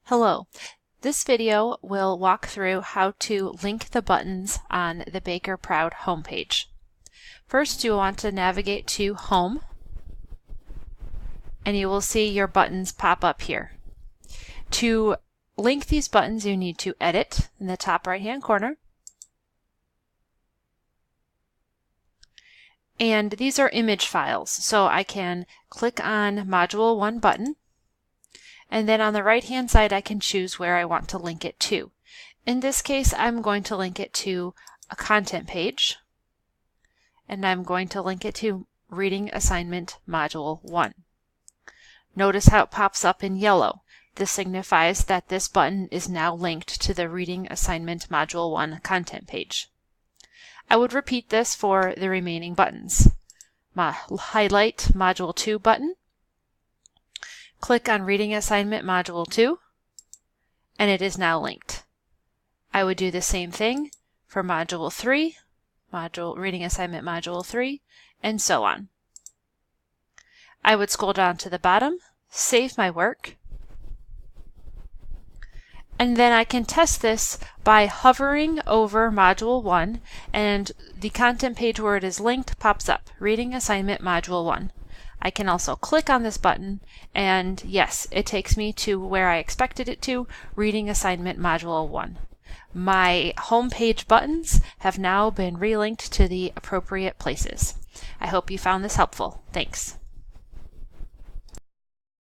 Hello. This video will walk through how to link the buttons on the Baker Proud homepage. First, you want to navigate to Home, and you will see your buttons pop up here. To link these buttons, you need to Edit in the top right-hand corner. And these are image files, so I can click on Module 1 button, and then on the right-hand side I can choose where I want to link it to. In this case, I'm going to link it to a content page, and I'm going to link it to Reading Assignment Module 1. Notice how it pops up in yellow. This signifies that this button is now linked to the Reading Assignment Module 1 content page. I would repeat this for the remaining buttons. Highlight Module 2 button, click on Reading Assignment Module 2, and it is now linked. I would do the same thing for Module 3, Reading Assignment Module 3, and so on. I would scroll down to the bottom, save my work, and then I can test this by hovering over Module 1, and the content page where it is linked pops up, Reading Assignment Module 1. I can also click on this button, and yes, it takes me to where I expected it to, Reading Assignment Module 1. My homepage buttons have now been relinked to the appropriate places. I hope you found this helpful. Thanks.